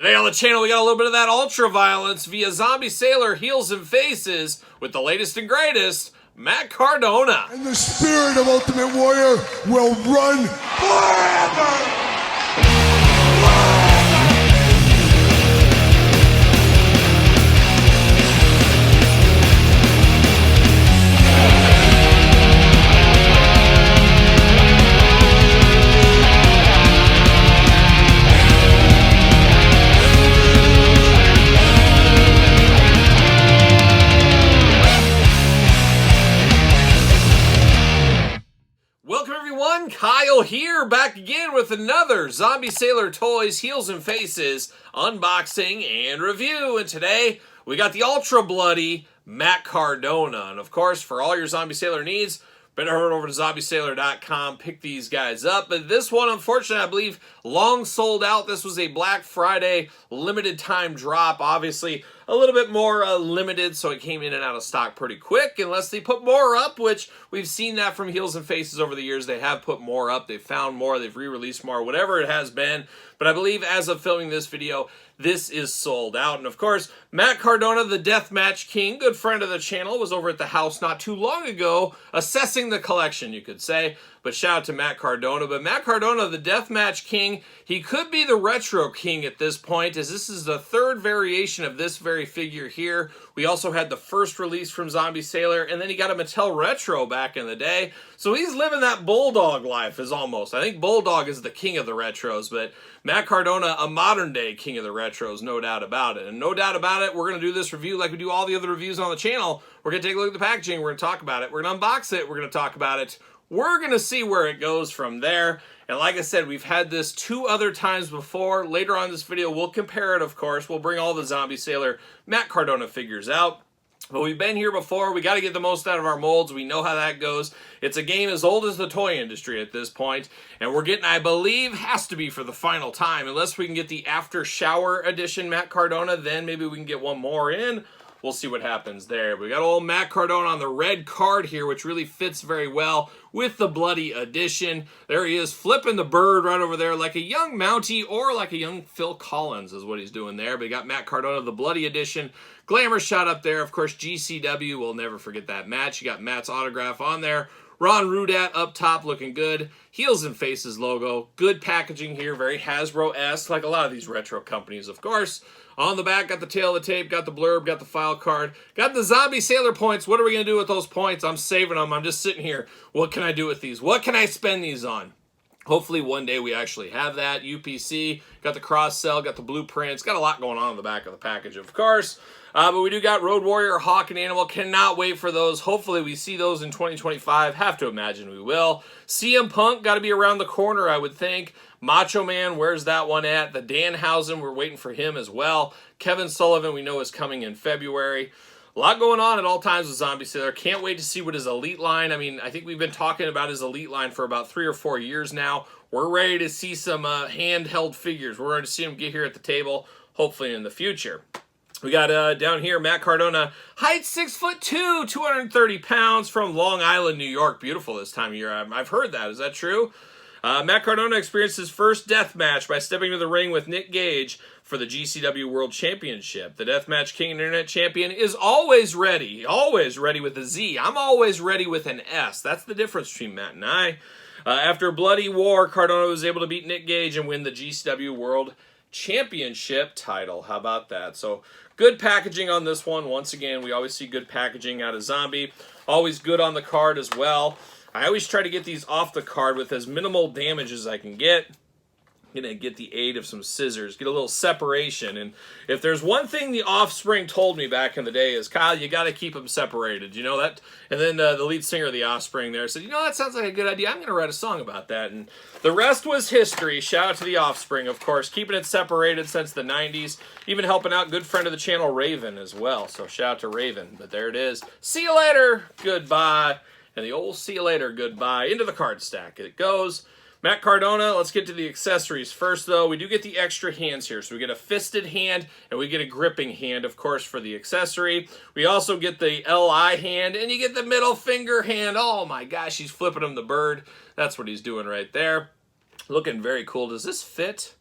Today on the channel, we got a little bit of that ultra-violence via Zombie Sailor Heels and Faces with the latest and greatest, Matt Cardona. And the spirit of Ultimate Warrior will run forever! Welcome everyone, Kyle here, back again with another Zombie Sailor Toys Heels and Faces unboxing and review. And today, we got the ultra bloody Matt Cardona. And of course, for all your Zombie Sailor needs, better head over to zombiesailor.com, pick these guys up. But this one, unfortunately, I believe, long sold out. This was a Black Friday limited time drop. Obviously, a little bit more limited, so it came in and out of stock pretty quick, unless they put more up, which we've seen that from Heels and Faces over the years. They have put more up, they've found more, they've re-released more, whatever it has been. But I believe as of filming this video, this is sold out. And of course, Matt Cardona, the Deathmatch King, good friend of the channel, was over at the house not too long ago, assessing the collection, you could say. But shout out to Matt Cardona. But Matt Cardona, the Deathmatch King, he could be the Retro King at this point, as this is the third variation of this very figure here. We also had the first release from Zombie Sailor, and then he got a Mattel Retro back in the day. So he's living that Bulldog life, is almost. I think Bulldog is the king of the Retros, but Matt Cardona, a modern day king of the Retros, no doubt about it. And no doubt about it, we're going to do this review like we do all the other reviews on the channel. We're going to take a look at the packaging, we're going to talk about it, we're going to unbox it, we're going to talk about it. We're going to see where it goes from there. And like I said, we've had this two other times before. Later on in this video, we'll compare it, of course. We'll bring all the Zombie Sailor Matt Cardona figures out. But we've been here before. We got to get the most out of our molds. We know how that goes. It's a game as old as the toy industry at this point. And we're getting, I believe, has to be for the final time. Unless we can get the After Shower edition Matt Cardona, then maybe we can get one more in. We'll see what happens there. We got old Matt Cardona on the red card here, which really fits very well with the bloody edition. There he is, flipping the bird right over there like a young Mountie or like a young Phil Collins is what he's doing there. But you got Matt Cardona, the bloody edition. Glamour shot up there. Of course, GCW, we'll never forget that match. You got Matt's autograph on there. Ron Rudat up top looking good. Heels and Faces logo. Good packaging here, very Hasbro-esque, like a lot of these retro companies, of course. On the back, got the tail of the tape, got the blurb, got the file card, got the Zombie Sailor points. What are we going to do with those points? I'm saving them. I'm just sitting here. What can I do with these? What can I spend these on? Hopefully one day we actually have that. UPC, got the cross-sell, got the blueprints, got a lot going on in the back of the package, of course. But we do got Road Warrior, Hawk, and Animal. Cannot wait for those. Hopefully we see those in 2025. Have to imagine we will. CM Punk, got to be around the corner, I would think. Macho Man, where's that one at? The Danhausen, we're waiting for him as well. Kevin Sullivan, we know is coming in February. A lot going on at all times with Zombie Sailor. Can't wait to see what his Elite line. I mean, I think we've been talking about his Elite line for about 3 or 4 years now. We're ready to see some handheld figures. We're ready to see him get here at the table, hopefully in the future. We got down here, Matt Cardona, height 6'2", 230 pounds, from Long Island, New York. Beautiful this time of year. I've heard that. Is that true? Matt Cardona experienced his first death match by stepping into the ring with Nick Gage for the GCW World Championship. The Deathmatch King and Internet Champion is always ready with a Z. I'm always ready with an S. That's the difference between Matt and I. After a bloody war, Cardona was able to beat Nick Gage and win the GCW World Championship title. How about that? So good packaging on this one. Once again, we always see good packaging out of Zombie. Always good on the card as well. I always try to get these off the card with as minimal damage as I can get. I'm going to get the aid of some scissors, get a little separation. And if there's one thing the Offspring told me back in the day is, Kyle, you got to keep them separated. You know that? And then the lead singer of the Offspring there said, you know, that sounds like a good idea. I'm going to write a song about that. And the rest was history. Shout out to the Offspring, of course, keeping it separated since the 90s. Even helping out good friend of the channel, Raven, as well. So shout out to Raven. But there it is. See you later. Goodbye. And the old see you later, goodbye. Into the card stack it goes. Matt Cardona, let's get to the accessories first, though. We do get the extra hands here. So we get a fisted hand, and we get a gripping hand, of course, for the accessory. We also get the LI hand, and you get the middle finger hand. Oh, my gosh, he's flipping him the bird. That's what he's doing right there. Looking very cool. Does this fit?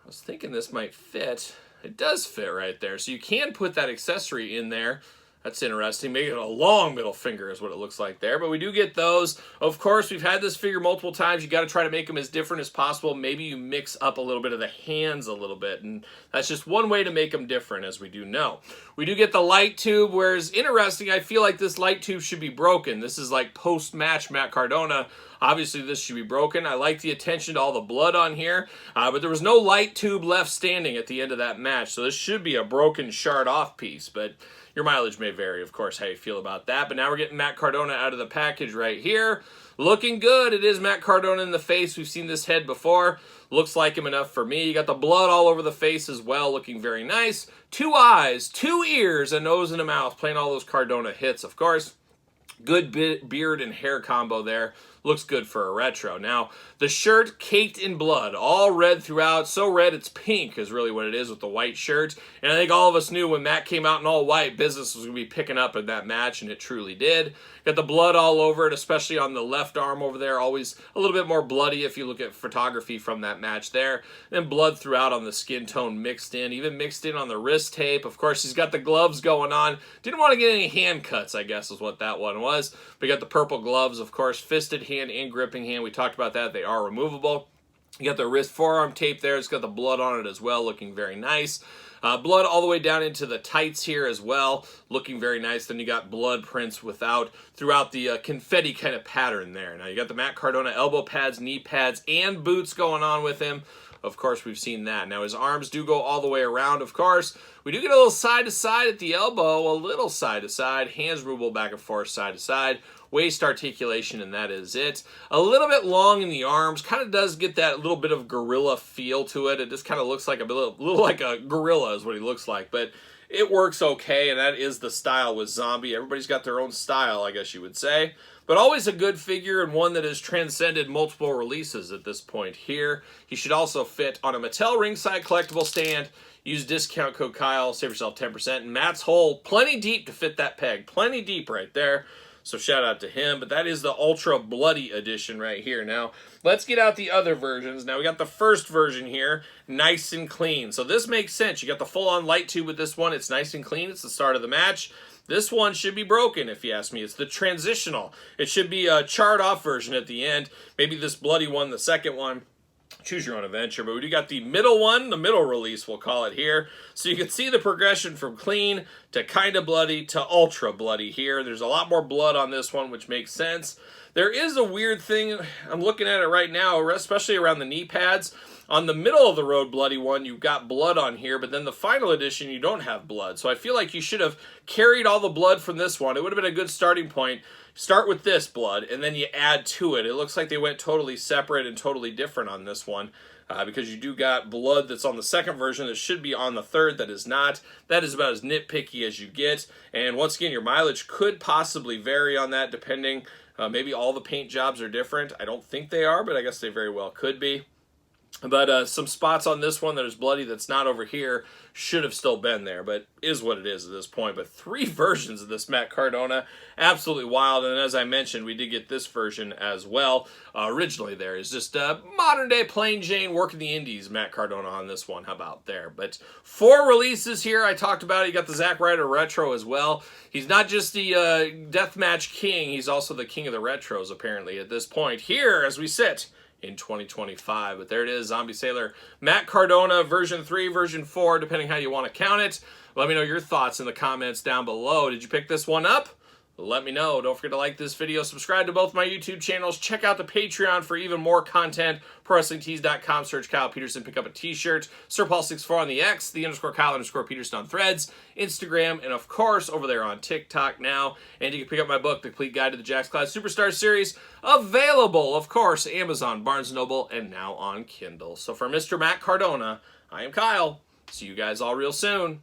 I was thinking this might fit. It does fit right there. So you can put that accessory in there. That's interesting. Make it a long middle finger is what it looks like there. But we do get those. Of course, we've had this figure multiple times. You got to try to make them as different as possible. Maybe you mix up a little bit of the hands a little bit. And that's just one way to make them different, as we do know. We do get the light tube, whereas interesting, I feel like this light tube should be broken. This is like post-match Matt Cardona. Obviously, this should be broken. I like the attention to all the blood on here, but there was no light tube left standing at the end of that match. So this should be a broken shard off piece, but your mileage may vary, of course, how you feel about that. But now we're getting Matt Cardona out of the package right here. Looking good. It is Matt Cardona in the face. We've seen this head before. Looks like him enough for me. You got the blood all over the face as well, looking very nice. 2 eyes, 2 ears, a nose and a mouth, playing all those Cardona hits, of course. Good beard and hair combo there. Looks good for a retro. Now, the shirt caked in blood, all red throughout. So red it's pink is really what it is with the white shirt. And I think all of us knew when Matt came out in all white, business was going to be picking up in that match, and it truly did. Got the blood all over it, especially on the left arm over there. Always a little bit more bloody if you look at photography from that match there. Then blood throughout on the skin tone mixed in, even mixed in on the wrist tape. Of course, he's got the gloves going on. Didn't want to get any hand cuts, I guess is what that one was. We got the purple gloves, of course, fisted hand and gripping hand. We talked about that. They are removable. You got the wrist forearm tape there. It's got the blood on it as well, looking very nice. Blood all the way down into the tights here as well, looking very nice. Then you got blood prints throughout the confetti kind of pattern there. Now you got the Matt Cardona elbow pads, knee pads, and boots going on with him. Of course, we've seen that. Now his arms do go all the way around, of course. We do get a little side to side at the elbow, a little side to side, hands movable back and forth, side to side. Waist articulation, and that is it. A little bit long in the arms, kind of does get that little bit of gorilla feel to it. It just kind of looks like a little like a gorilla is what he looks like, but it works okay, and that is the style with Zombie. Everybody's got their own style, I guess you would say. But always a good figure and one that has transcended multiple releases at this point here. He should also fit on a Mattel ringside collectible stand. Use discount code Kyle, save yourself 10%. And Matt's hole, plenty deep to fit that peg. Plenty deep right there. So shout out to him. But that is the Ultra Bloody edition right here. Now, let's get out the other versions. Now, we got the first version here, nice and clean. So this makes sense. You got the full-on light tube with this one. It's nice and clean. It's the start of the match. This one should be broken, if you ask me. It's the transitional. It should be a charred-off version at the end. Maybe this bloody one, the second one. Choose your own adventure, but we do got the middle one, the middle release, we'll call it here. So you can see the progression from clean to kind of bloody to ultra bloody here. There's a lot more blood on this one, which makes sense. There is a weird thing, I'm looking at it right now, especially around the knee pads. On the middle of the road bloody one, you've got blood on here, but then the final edition, you don't have blood. So I feel like you should have carried all the blood from this one. It would have been a good starting point. Start with this blood, and then you add to it. It looks like they went totally separate and totally different on this one, because you do got blood that's on the second version that should be on the third that is not. That is about as nitpicky as you get. And once again, your mileage could possibly vary on that depending. Maybe all the paint jobs are different. I don't think they are, but I guess they very well could be. But some spots on this one that is bloody that's not over here should have still been there, but is what it is at this point. But 3 versions of this Matt Cardona, absolutely wild. And as I mentioned, we did get this version as well. Originally there is just modern day plain Jane working the indies Matt Cardona on this one. How about there? But 4 releases here I talked about. You got the Zack Ryder Retro as well. He's not just the Deathmatch King, he's also the king of the retros apparently at this point. Here as we sit in 2025. But there it is, Zombie Sailor Matt Cardona, version 3, version 4, depending how you want to count it. Let me know your thoughts in the comments down below. Did you pick this one up? Let me know. Don't forget to like this video, subscribe to both my YouTube channels, check out the Patreon for even more content, ProWrestlingTees.com, search Kyle Peterson, pick up a t-shirt, SirPaul64 on the X, the _Kyle_Peterson on Threads, Instagram, and of course over there on TikTok now. And you can pick up my book, The Complete Guide to the Jakks Class Superstar Series, available, of course, Amazon, Barnes & Noble, and now on Kindle. So for Mr. Matt Cardona, I am Kyle. See you guys all real soon.